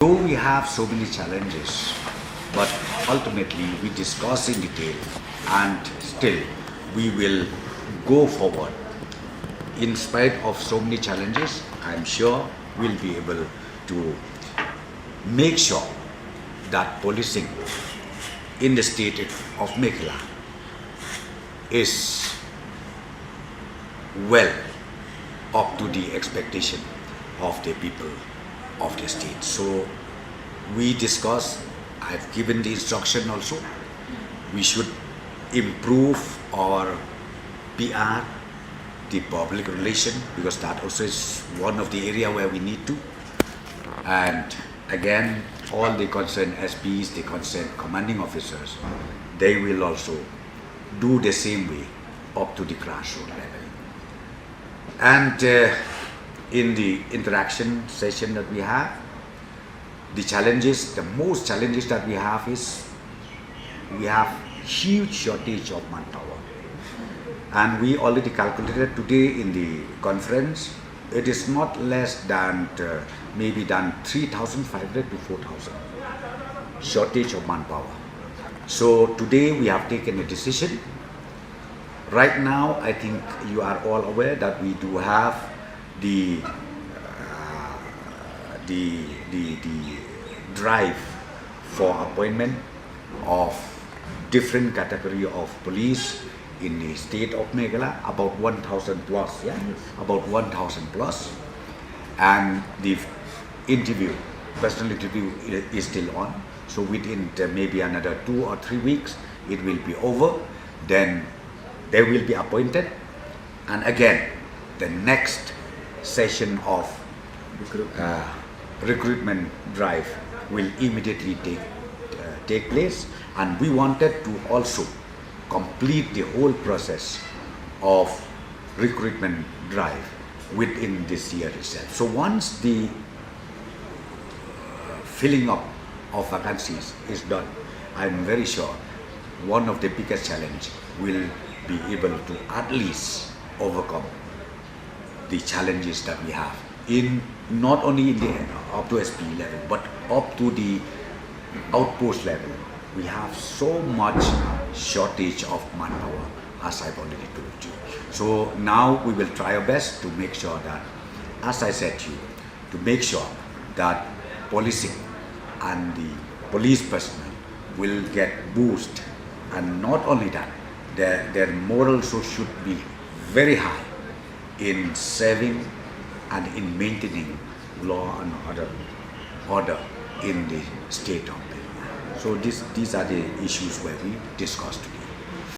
Though we have so many challenges, but ultimately we discuss in detail and still we will go forward. In spite of so many challenges, I'm sure we'll be able to make sure that policing in the state of Meghalaya is well up to the expectation of the people of the state. So we discuss, I've given the instruction also, we should improve our PR, the public relation, because that also is one of the area where we need to. And again, all the concerned SPs, the concerned commanding officers, they will also do the same way up to the grassroots level. And in the interaction session that we have, the most challenges that we have is we have huge shortage of manpower. And we already calculated today in the conference, it is not less than maybe than 3,500 to 4,000 shortage of manpower. So today we have taken a decision. Right now, I think you are all aware that we do have the drive for appointment of different category of police in the state of Meghalaya, about 1,000 plus, yeah, about 1,000 plus. And the personal interview is still on. So within maybe another 2 or 3 weeks, it will be over. Then they will be appointed. And again, the next session of recruitment drive will immediately take place, and we wanted to also complete the whole process of recruitment drive within this year itself. So once the filling up of vacancies is done, I'm very sure one of the biggest challenge will be able to at least overcome the challenges that we have in not only in the up to SP level but up to the outpost level. We have so much shortage of manpower, as I've already told you. So now we will try our best to make sure that, as I said to you, to make sure that policing and the police personnel will get boost, and not only that, their morals should be very high in saving and in maintaining law and order in the state of Meghalaya. So these are the issues where we discussed today.